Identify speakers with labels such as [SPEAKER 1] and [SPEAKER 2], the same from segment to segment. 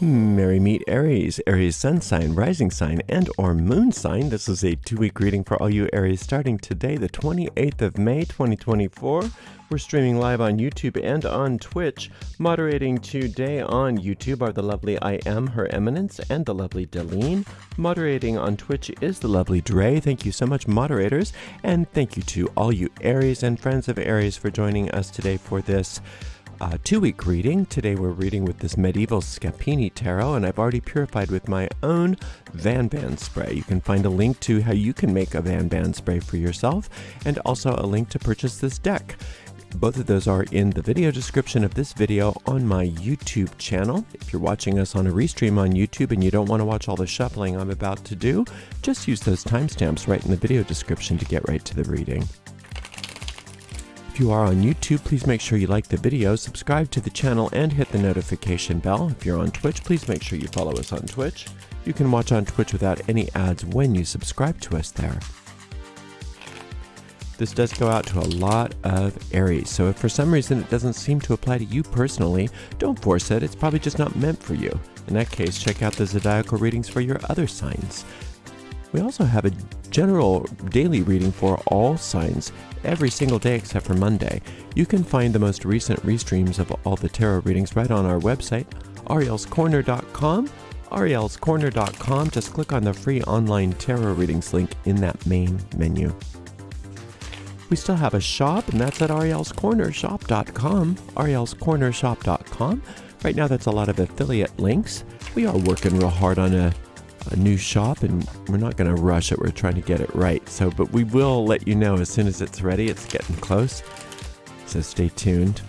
[SPEAKER 1] Merry meet Aries, Aries sun sign, rising sign, and or moon sign. This is a 2-week reading for all you Aries starting today, the 28th of May, 2024. We're streaming live on YouTube and on Twitch. Moderating today on YouTube are the lovely I Am, Her Eminence, and the lovely Deline. Moderating on Twitch is the lovely Dre. Thank you so much, moderators. And thank you to all you Aries and friends of Aries for joining us today for this 2-week reading. Today we're reading with this medieval Scapini tarot, and I've already purified with my own Van Band spray. You can find a link to how you can make a Van Band spray for yourself, and also a link to purchase this deck. Both of those are in the video description of this video on my YouTube channel. If you're watching us on a restream on YouTube and you don't want to watch all the shuffling I'm about to do, just use those timestamps right in the video description to get right to the reading. If you are on YouTube, please make sure you like the video, subscribe to the channel, and hit the notification bell. If you're on Twitch, please make sure you follow us on Twitch. You can watch on Twitch without any ads when you subscribe to us there. This does go out to a lot of Aries, so if for some reason it doesn't seem to apply to you personally, don't force it. It's probably just not meant for you. In that case, check out the zodiacal readings for your other signs. We also have a general daily reading for all signs every single day except for Monday. You can find the most recent restreams of all the tarot readings right on our website, arielscorner.com. arielscorner.com. Just click on the free online tarot readings link in that main menu. We still have a shop, and that's at arielscornershop.com. arielscornershop.com. Right now that's a lot of affiliate links. We are working real hard on a new shop, and we're not going to rush it. We're trying to get it right. But we will let you know as soon as it's ready. It's getting close, so stay tuned.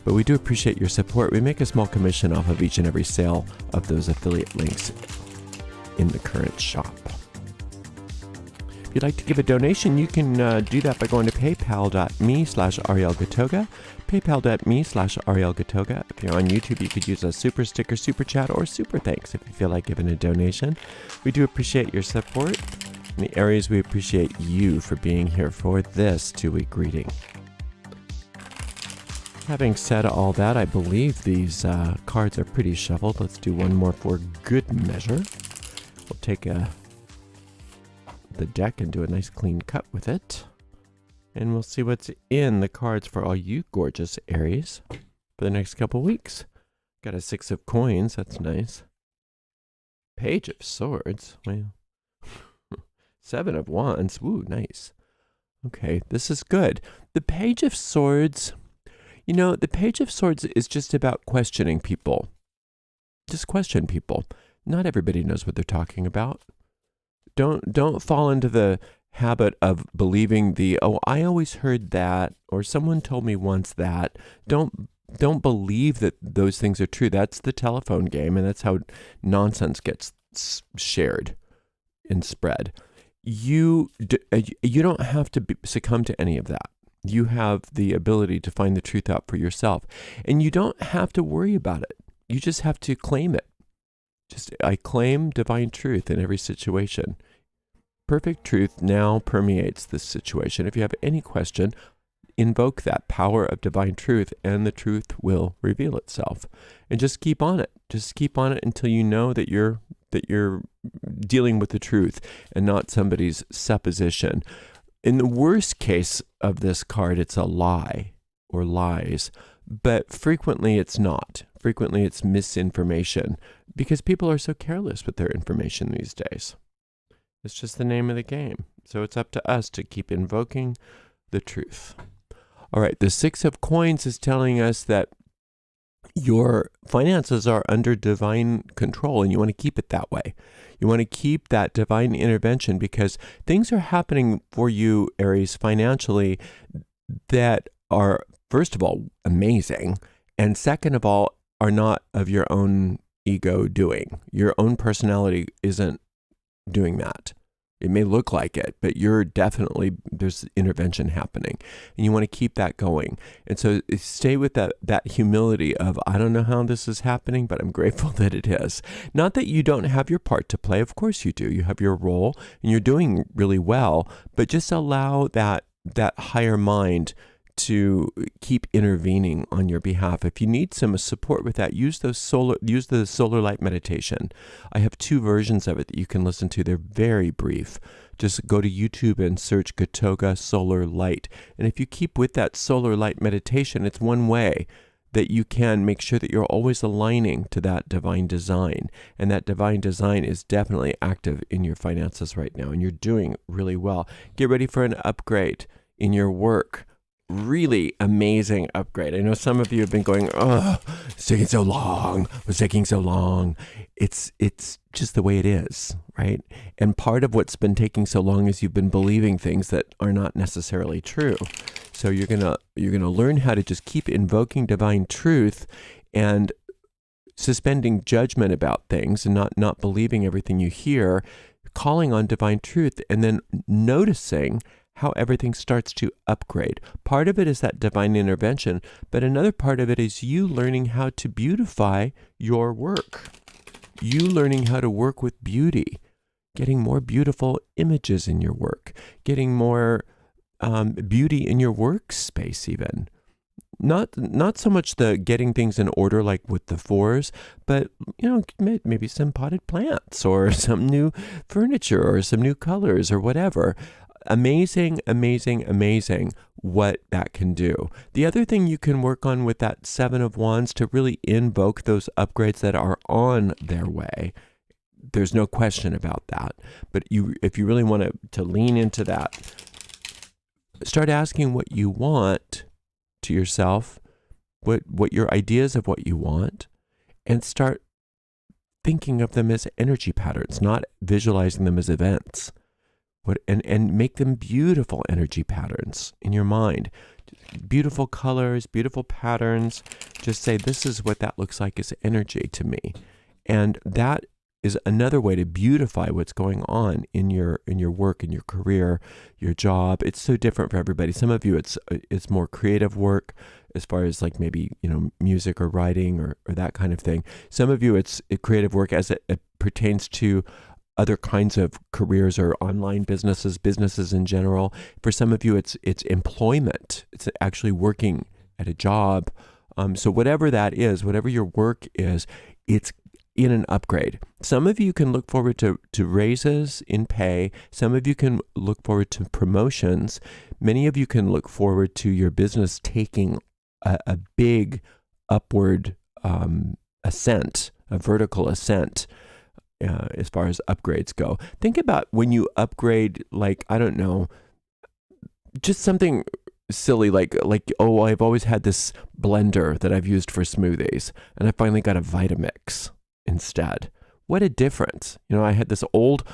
[SPEAKER 1] But we do appreciate your support. We make a small commission off of each and every sale of those affiliate links in the current shop. If you'd like to give a donation, you can do that by going to paypal.me/arielgatoga. paypal.me/arielgatoga. If you're on YouTube, you could use a super sticker, super chat, or super thanks if you feel like giving a donation. We do appreciate your support. In the Aries, we appreciate you for being here for this 2-week reading. Having said all that, I believe these cards are pretty shuffled. Let's do one more for good measure. We'll take the deck and do a nice clean cut with it. And we'll see what's in the cards for all you gorgeous Aries for the next couple weeks. Got a 6 of coins. That's nice. Page of swords. Well, 7 of wands. Ooh, nice. Okay, this is good. The page of swords, the page of swords is just about questioning people. Just question people. Not everybody knows what they're talking about. Don't fall into the habit of believing I always heard that, or someone told me once that. Don't believe that those things are true. That's the telephone game, and that's how nonsense gets shared and spread. You don't have to succumb to any of that. You have the ability to find the truth out for yourself, and you don't have to worry about it. You just have to claim it. I claim divine truth in every situation. Perfect truth now permeates this situation. If you have any question, invoke that power of divine truth, and the truth will reveal itself. And just keep on it. Just keep on it until you know that you're dealing with the truth and not somebody's supposition. In the worst case of this card, it's a lie or lies, but frequently it's not. Frequently it's misinformation, because people are so careless with their information these days. It's just the name of the game. So it's up to us to keep invoking the truth. All right, the 6 of coins is telling us that your finances are under divine control, and you want to keep it that way. You want to keep that divine intervention, because things are happening for you, Aries, financially that are, first of all, amazing, and second of all, are not of your own ego doing. Your own personality isn't doing that. It may look like it, but there's intervention happening, and you want to keep that going. And so stay with that humility of, I don't know how this is happening, but I'm grateful that it is. Not that you don't have your part to play. Of course you do. You have your role, and you're doing really well, but just allow that higher mind to keep intervening on your behalf. If you need some support with that, use the solar light meditation. I have 2 versions of it that you can listen to. They're very brief. Just go to YouTube and search Gotoga Solar Light. And if you keep with that solar light meditation, it's one way that you can make sure that you're always aligning to that divine design. And that divine design is definitely active in your finances right now, and you're doing really well. Get ready for an upgrade in your work. Really amazing upgrade. I know some of you have been going, oh, it's taking so long. It's taking so long. It's just the way it is, right? And part of what's been taking so long is you've been believing things that are not necessarily true. So you're gonna learn how to just keep invoking divine truth and suspending judgment about things and not believing everything you hear, calling on divine truth, and then noticing how everything starts to upgrade. Part of it is that divine intervention, but another part of it is you learning how to beautify your work. You learning how to work with beauty, getting more beautiful images in your work, getting more beauty in your workspace even. Not so much the getting things in order like with the 4s, but maybe some potted plants or some new furniture or some new colors or whatever. Amazing, amazing, amazing what that can do. The other thing you can work on with that 7 of Wands to really invoke those upgrades that are on their way. There's no question about that. But if you really want to lean into that, start asking what you want to yourself, what your ideas of what you want, and start thinking of them as energy patterns, not visualizing them as events. And make them beautiful energy patterns in your mind. Beautiful colors, beautiful patterns. Just say, this is what that looks like as energy to me. And that is another way to beautify what's going on in your work, in your career, your job. It's so different for everybody. Some of you, it's more creative work as far as like maybe, music or writing or that kind of thing. Some of you, it's creative work as it pertains to other kinds of careers or online businesses in general. For some of you, it's employment. It's actually working at a job. So whatever that is, whatever your work is, it's in an upgrade. Some of you can look forward to raises in pay. Some of you can look forward to promotions. Many of you can look forward to your business taking a big upward ascent, a vertical ascent. As far as upgrades go. Think about when you upgrade, like, I don't know, just something silly like, oh, I've always had this blender that I've used for smoothies, and I finally got a Vitamix instead. What a difference. I had this old,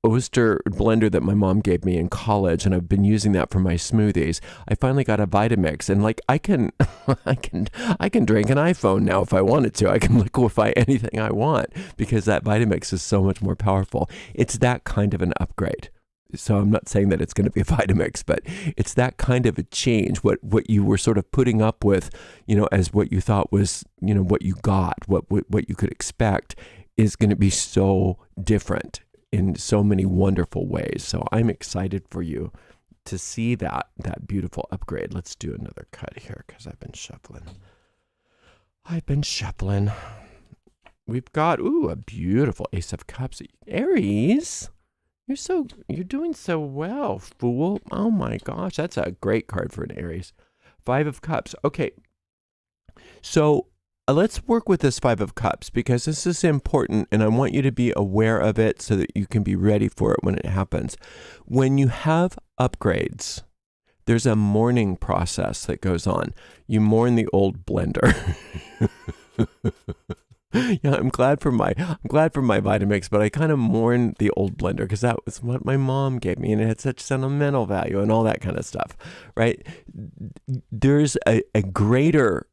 [SPEAKER 1] Oster blender that my mom gave me in college, and I've been using that for my smoothies. I finally got a Vitamix, and like I can drink an iPhone now if I wanted to. I can liquefy anything I want because that Vitamix is so much more powerful. It's that kind of an upgrade. So I'm not saying that it's going to be a Vitamix, but it's that kind of a change. What you were sort of putting up with, as what you thought was, what you got, what you could expect, is going to be so different in so many wonderful ways. So I'm excited for you to see that beautiful upgrade. Let's do another cut here because I've been shuffling. We've got, a beautiful Ace of Cups. Aries, you're doing so well, fool. Oh my gosh, that's a great card for an Aries. 5 of Cups. Okay, so let's work with this 5 of Cups because this is important, and I want you to be aware of it so that you can be ready for it when it happens. When you have upgrades, there's a mourning process that goes on. You mourn the old blender. Yeah, I'm glad for my Vitamix, but I kind of mourn the old blender because that was what my mom gave me, and it had such sentimental value and all that kind of stuff, right? There's a greater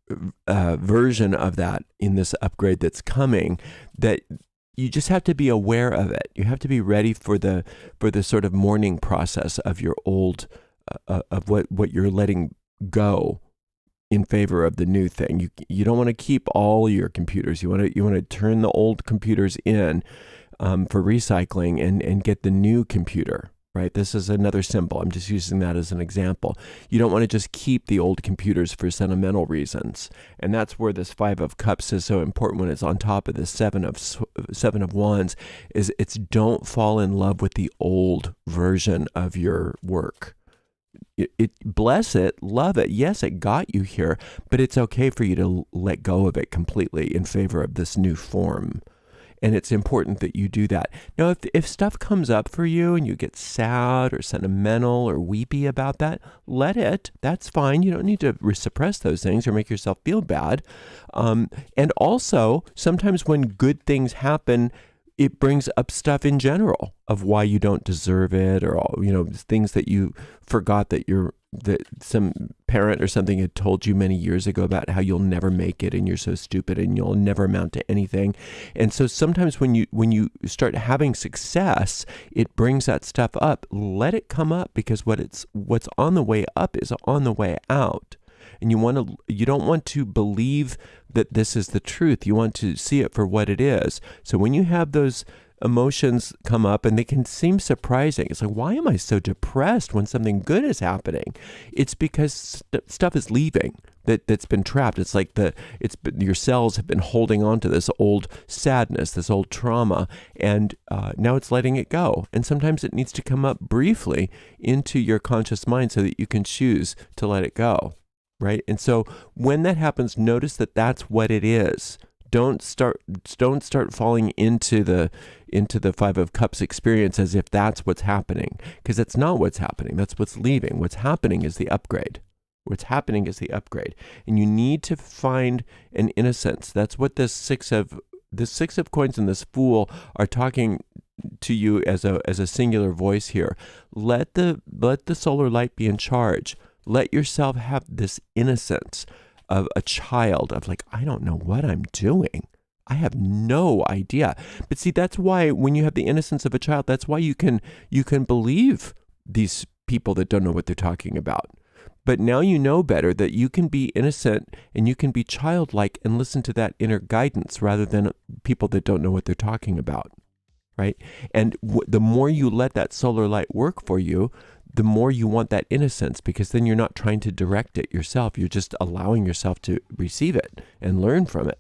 [SPEAKER 1] version of that in this upgrade that's coming that you just have to be aware of it. You have to be ready for the sort of mourning process of your old, of what you're letting go in favor of the new thing. You don't want to keep all your computers. You want to turn the old computers in for recycling and get the new computer right? This is another symbol. I'm just using that as an example. You don't want to just keep the old computers for sentimental reasons. And that's where this Five of Cups is so important when it's on top of the Seven of Wands, is it's don't fall in love with the old version of your work. Bless it, love it. Yes, it got you here, but it's okay for you to let go of it completely in favor of this new form. And it's important that you do that. Now, if stuff comes up for you and you get sad or sentimental or weepy about that, let it. That's fine. You don't need to suppress those things or make yourself feel bad. And also, sometimes when good things happen, it brings up stuff in general of why you don't deserve it, or things that you forgot that some parent or something had told you many years ago about how you'll never make it and you're so stupid and you'll never amount to anything. And so sometimes when you start having success, it brings that stuff up. Let it come up, because what's on the way up is on the way out. And you don't want to believe that this is the truth. You want to see it for what it is. So when you have those emotions come up, and they can seem surprising, it's like, why am I so depressed when something good is happening? It's because stuff is leaving that's been trapped. It's like your cells have been holding on to this old sadness, this old trauma, and now it's letting it go. And sometimes it needs to come up briefly into your conscious mind so that you can choose to let it go. Right? And so when that happens, notice that that's what it is. Don't start falling into the Five of Cups experience as if that's what's happening, because it's not what's happening. That's what's leaving. What's happening is the upgrade. What's happening is the upgrade. And you need to find an innocence. That's what this Six of Coins and this Fool are talking to you as a singular voice here. Let the solar light be in charge. Let yourself have this innocence of a child, of like, I don't know what I'm doing. I have no idea. But see, that's why when you have the innocence of a child, that's why you can believe these people that don't know what they're talking about. But now you know better, that you can be innocent and you can be childlike and listen to that inner guidance rather than people that don't know what they're talking about, right? And the more you let that solar light work for you, the more you want that innocence, because then you're not trying to direct it yourself. You're just allowing yourself to receive it and learn from it.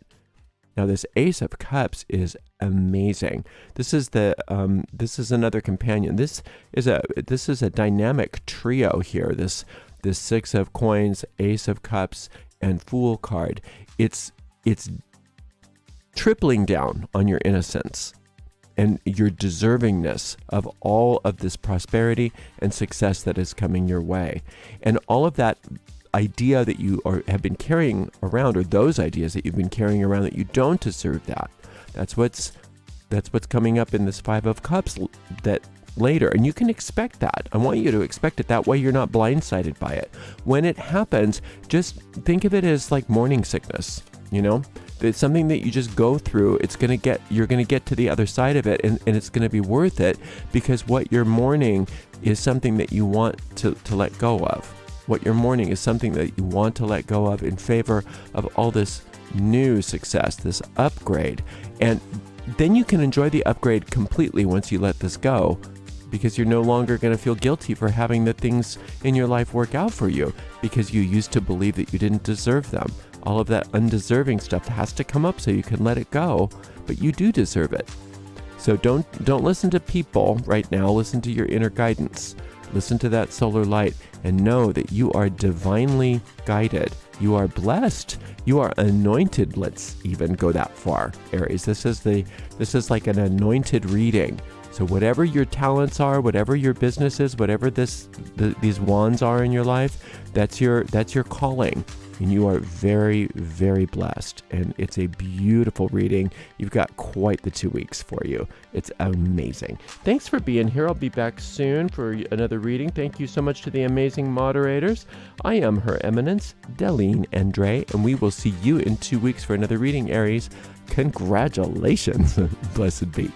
[SPEAKER 1] Now, this Ace of Cups is amazing. This is another companion. This is a dynamic trio here. This Six of Coins, Ace of Cups, and Fool card. It's tripling down on your innocence and your deservingness of all of this prosperity and success that is coming your way. And all of that idea that you have been carrying around, or those ideas that you've been carrying around that you don't deserve that, that's what's coming up in this Five of Cups that later. And you can expect that. I want you to expect it. That way you're not blindsided by it. When it happens, just think of it as like morning sickness, It's something that you just go through. You're going to get to the other side of it, and it's going to be worth it, because what you're mourning is something that you want to let go of. What you're mourning is something that you want to let go of in favor of all this new success, this upgrade. And then you can enjoy the upgrade completely once you let this go, because you're no longer going to feel guilty for having the things in your life work out for you, because you used to believe that you didn't deserve them. All of that undeserving stuff has to come up so you can let it go, but you do deserve it. So don't listen to people right now. Listen to your inner guidance. Listen to that solar light and know that you are divinely guided. You are blessed. You are anointed. Let's even go that far, Aries. This is like an anointed reading. So whatever your talents are, whatever your business is, whatever these wands are in your life, that's your calling. And you are very, very blessed. And it's a beautiful reading. You've got quite the 2 weeks for you. It's amazing. Thanks for being here. I'll be back soon for another reading. Thank you so much to the amazing moderators. I am Her Eminence, Delene Andre, and we will see you in 2 weeks for another reading, Aries. Congratulations. Blessed be.